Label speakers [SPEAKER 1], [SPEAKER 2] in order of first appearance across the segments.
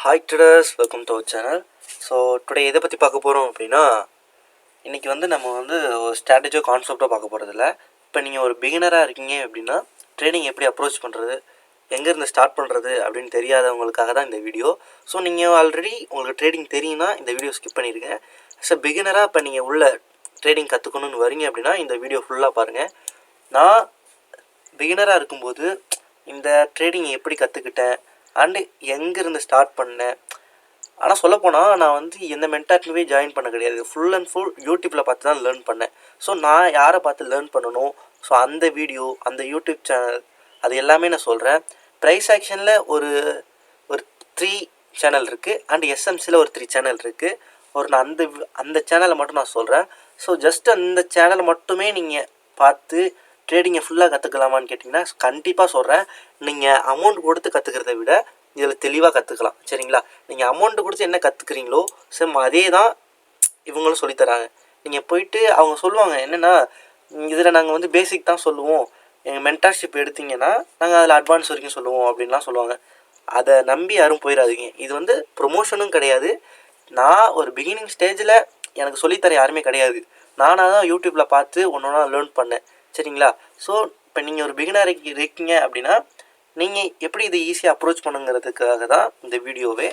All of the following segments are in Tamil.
[SPEAKER 1] Hi traders, welcome to our channel. So today எதை பற்றி பார்க்க போகிறோம் அப்படின்னா, இன்றைக்கி நம்ம ஒரு ஸ்ட்ராட்டஜியோ கான்செப்டோ பார்க்க போகிறதில்ல. இப்போ நீங்கள் ஒரு பிகினராக இருக்கீங்க அப்படின்னா ட்ரேடிங் எப்படி அப்ரோச் பண்ணுறது, எங்கேருந்து ஸ்டார்ட் பண்ணுறது அப்படின்னு தெரியாதவங்களுக்காக தான் இந்த வீடியோ. ஸோ நீங்கள் ஆல்ரெடி உங்களுக்கு ட்ரேடிங் தெரியும்னா இந்த வீடியோ ஸ்கிப் பண்ணிடுங்க. ஸோ பிகினராக இப்போ நீங்கள் உள்ள ட்ரேடிங் கற்றுக்கணுன்னு வரீங்க அப்படின்னா இந்த வீடியோ ஃபுல்லாக பாருங்கள். நான் பிகினராக இருக்கும்போது இந்த ட்ரேடிங் எப்படி கற்றுக்கிட்டேன் அண்டு எங்கேருந்து ஸ்டார்ட் பண்ணேன். ஆனால் சொல்லப்போனால் நான் எந்த மென்டாட்லேயே ஜாயின் பண்ண கிடையாது. ஃபுல் அண்ட் ஃபுல் யூடியூப்பில் பார்த்து தான் லேர்ன் பண்ணேன். ஸோ நான் யாரை பார்த்து லேர்ன் பண்ணணும், ஸோ அந்த வீடியோ, அந்த யூடியூப் சேனல், அது எல்லாமே நான் சொல்கிறேன். ப்ரைஸ் ஆக்ஷனில் ஒரு 3 சேனல் இருக்குது அண்ட் எஸ்எம்சியில் ஒரு 3 சேனல் இருக்குது. நான் அந்த சேனலை மட்டும் நான் சொல்கிறேன். ஸோ ஜஸ்ட் அந்த சேனலை மட்டுமே நீங்கள் பார்த்து ட்ரேடிங்கை ஃபுல்லாக கற்றுக்கலாமான்னு கேட்டிங்கன்னா கண்டிப்பாக சொல்கிறேன். நீங்கள் அமௌண்ட் கொடுத்து கற்றுக்கிறத விட இதில் தெளிவாக கற்றுக்கலாம். சரிங்களா? நீங்கள் அமௌண்ட்டு கொடுத்து என்ன கற்றுக்குறீங்களோ சேம் அதே தான் இவங்களும் சொல்லித்தராங்க. நீங்கள் போயிட்டு அவங்க சொல்லுவாங்க என்னென்னா, இதில் நாங்கள் பேசிக் தான் சொல்லுவோம், எங்கள் மென்டார்ஷிப் எடுத்திங்கன்னா நாங்கள் அதில் அட்வான்ஸ் வரைக்கும் சொல்லுவோம் அப்படின்லாம் சொல்லுவாங்க. அதை நம்பி யாரும் போயிடாதீங்க. இது ப்ரொமோஷனும் கிடையாது. நான் ஒரு பிகினிங் ஸ்டேஜில் எனக்கு சொல்லித்தர யாருமே கிடையாது. நானாக தான் யூடியூப்பில் பார்த்து ஒன்றா லேர்ன் பண்ணேன். சரிங்களா? ஸோ இப்போ நீங்கள் ஒரு பிகினர் இருக்கீங்க அப்படின்னா நீங்கள் எப்படி இதை ஈஸியாக அப்ரோச் பண்ணுங்கிறதுக்காக தான் இந்த வீடியோவே.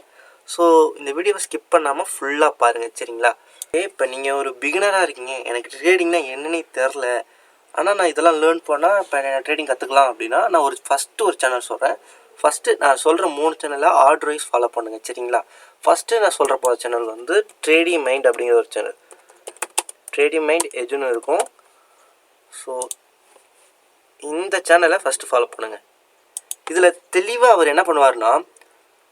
[SPEAKER 1] ஸோ இந்த வீடியோவை ஸ்கிப் பண்ணாமல் ஃபுல்லாக பாருங்கள். சரிங்களா? இப்போ நீங்கள் ஒரு பிகினராக இருக்கீங்க, எனக்கு ட்ரேடிங்னா என்னன்னே தெரில, ஆனால் நான் இதெல்லாம் லேர்ன் பண்ணால் இப்போ நான் ட்ரேடிங் கற்றுக்கலாம் அப்படின்னா நான் ஃபஸ்ட்டு ஒரு சேனல் சொல்கிறேன். ஃபஸ்ட்டு நான் சொல்கிற 3 சேனலை ஆர்டர் வைஸ் ஃபாலோ பண்ணுங்கள். சரிங்களா? ஃபஸ்ட்டு நான் சொல்கிற போகிற சேனல் ட்ரேடிங் மைண்ட் அப்படிங்கிற ஒரு சேனல். ட்ரேடிங் மைண்ட் எஜுன்னு இருக்கும். ஸோ இந்த சேனலை ஃபஸ்ட்டு ஃபாலோ பண்ணுங்கள். இதில் தெளிவாக அவர் என்ன பண்ணுவார்னா,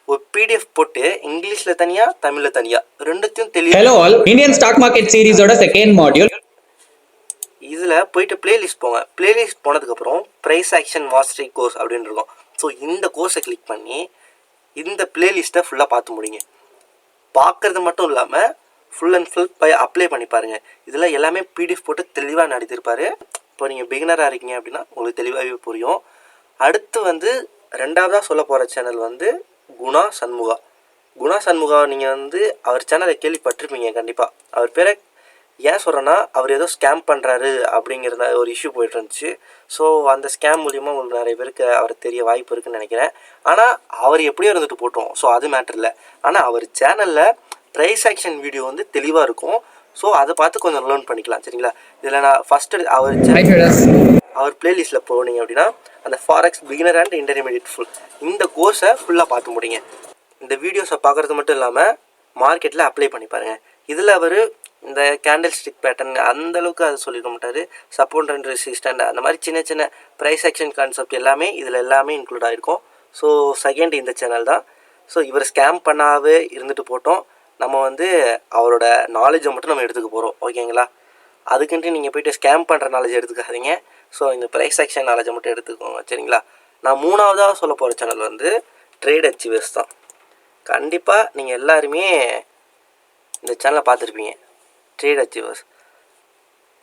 [SPEAKER 1] ஒரு பிடிஎஃப் போட்டு இங்கிலீஷில் தனியாக தமிழில் தனியாக ரெண்டுத்தையும் தெளிவாக.
[SPEAKER 2] Hello all, Indian stock market சீரிஸோட செகண்ட் மாடியூல்.
[SPEAKER 1] இதில் போயிட்டு பிளேலிஸ்ட் போங்க. பிளேலிஸ்ட் போனதுக்கப்புறம் ப்ரைஸ் ஆக்ஷன் மாஸ்டரி கோர்ஸ் அப்படின்னு இருக்கும். ஸோ இந்த கோர்ஸை கிளிக் பண்ணி இந்த பிளேலிஸ்ட்டை ஃபுல்லாக பார்த்து முடிங்க. பார்க்குறது மட்டும் இல்லாமல் ஃபுல் அண்ட் ஃபுல் அப்ளை பண்ணி பாருங்கள். இதில் எல்லாமே பிடிஎஃப் போட்டு தெளிவாக நடத்திருப்பார். இப்போ நீங்கள் பிகினராக இருக்கீங்க அப்படின்னா உங்களுக்கு தெளிவாகவே புரியும். அடுத்து ரெண்டாவதாக சொல்ல போகிற சேனல் குணா சண்முகா. குணா சண்முகா நீங்கள் அவர் சேனலை கேள்விப்பட்டிருப்பீங்க கண்டிப்பாக. அவர் பேரை ஏன் சொல்கிறேன்னா, அவர் ஏதோ ஸ்கேம் பண்ணுறாரு அப்படிங்கிற ஒரு இஷ்யூ போய்ட்டு இருந்துச்சு. ஸோ அந்த ஸ்கேம் மூலிமா உங்களுக்கு நிறைய பேருக்கு அவர் தெரிய வாய்ப்பு இருக்குதுன்னு நினைக்கிறேன். ஆனால் அவர் எப்படியோ இருந்துட்டு போட்டோம். ஸோ அது மேட்டர் இல்லை. ஆனால் அவர் சேனலில் ப்ரைஸ் ஆக்ஷன் வீடியோ தெளிவாக இருக்கும். ஸோ அதை பார்த்து கொஞ்சம் லேர்ன் பண்ணிக்கலாம். சரிங்களா? இதில் நான் ஃபஸ்ட்டு அவர் பிளேலிஸ்ட்டில் போனீங்க அப்படின்னா அந்த forex beginner and intermediate full இந்த கோர்ஸை ஃபுல்லாக பார்த்து முடிங்க. இந்த வீடியோஸை பார்க்குறது மட்டும் இல்லாமல் மார்க்கெட்டில் அப்ளை பண்ணி பாருங்கள். இதில் அவர் இந்த கேண்டில் ஸ்டிக் பேட்டர்ன் அந்தளவுக்கு அதை சொல்லிக்க மாட்டார். சப்போர்ட் அண்ட் ரெசிஸ்டன்ட் அந்த மாதிரி சின்ன சின்ன ப்ரைஸ் ஆக்ஷன் கான்செப்ட் எல்லாமே இதில் எல்லாமே இன்க்ளூட் ஆகிருக்கும். ஸோ செகண்ட் இந்த சேனல் தான். ஸோ இவர் ஸ்கேம் பண்ணாவே இருந்துட்டு போட்டோம். நம்ம அவரோட நாலேஜை மட்டும் நம்ம எடுத்துக்க போகிறோம். ஓகேங்களா? அதுக்குன்ட்டு நீங்கள் போய்ட்டு ஸ்கேம் பண்ணுற நாலேஜ் எடுத்துக்காதீங்க. ஸோ இந்த ப்ரைஸ் ஆக்ஷன் நாலேஜை மட்டும் எடுத்துக்கோங்க. சரிங்களா? நான் 3ஆவதாக சொல்ல போகிற சேனல் ட்ரேட் அச்சீவர்ஸ் தான். கண்டிப்பாக நீங்கள் எல்லாருமே இந்த சேனலை பார்த்துருப்பீங்க. ட்ரேட் அச்சீவர்ஸ்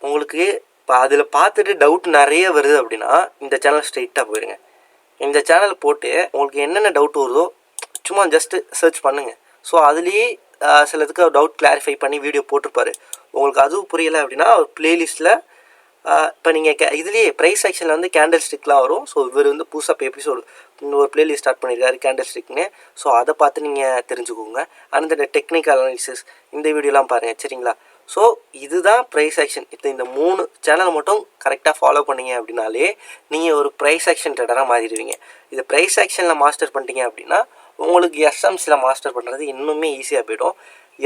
[SPEAKER 1] உங்களுக்கு இப்போ அதில் பார்த்துட்டு டவுட் நிறைய வருது அப்படின்னா இந்த சேனல் ஸ்ட்ரெயிட்டாக போயிடுங்க. இந்த சேனல் போட்டு உங்களுக்கு என்னென்ன டவுட் வருதோ சும்மா ஜஸ்ட்டு சர்ச் பண்ணுங்கள். ஸோ அதுலேயே சிலதுக்கு டவுட் கிளாரிஃபை பண்ணி வீடியோ போட்டிருப்பாரு. உங்களுக்கு அதுவும் புரியலை அப்படின்னா ஒரு பிளேலிஸ்ட்டில் இப்போ நீங்கள் இதுலேயே ப்ரைஸ் ஆக்ஷனில் கேண்டில் ஸ்டிக்லாம் வரும். ஸோ இவர் புதுசாக எபிசோடு ஒரு பிளேலிஸ்ட் ஸ்டார்ட் பண்ணியிருக்காரு கேண்டில் ஸ்டிக்னு. ஸோ அதை பார்த்து நீங்கள் தெரிஞ்சுக்கோங்க. அந்த டெக்னிக்கல் அனாலிசிஸ் இந்த வீடியோலாம் பாருங்கள். சரிங்களா? ஸோ இதுதான் ப்ரைஸ் ஆக்ஷன். இந்த 3 சேனல் மட்டும் கரெக்டாக ஃபாலோ பண்ணிங்க அப்படின்னாலே நீங்கள் ஒரு ப்ரைஸ் ஆக்ஷன் ட்ரேடராக மாறிடுவீங்க. இது ப்ரைஸ் ஆக்ஷனில் மாஸ்டர் பண்ணிட்டீங்க அப்படின்னா உங்களுக்கு எஸ்எம்சியில் மாஸ்டர் பண்ணுறது இன்னுமே ஈஸியாக போய்டும்.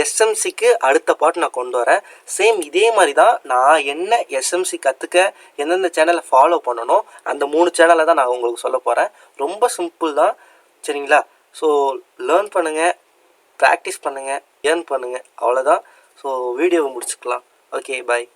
[SPEAKER 1] எஸ்எம்சிக்கு அடுத்த பாட்டு நான் கொண்டு வரேன். சேம் இதே மாதிரி தான் நான் என்ன எஸ்எம்சி கற்றுக்க எந்தெந்த சேனலை ஃபாலோ பண்ணணும் அந்த 3 சேனலை தான் நான் உங்களுக்கு சொல்ல போகிறேன். ரொம்ப சிம்பிள் தான். சரிங்களா? ஸோ லேர்ன் பண்ணுங்கள், ப்ராக்டிஸ் பண்ணுங்கள், ஏர்ன் பண்ணுங்கள், அவ்வளோதான். ஸோ வீடியோவை முடிச்சுக்கலாம். ஓகே, பாய்.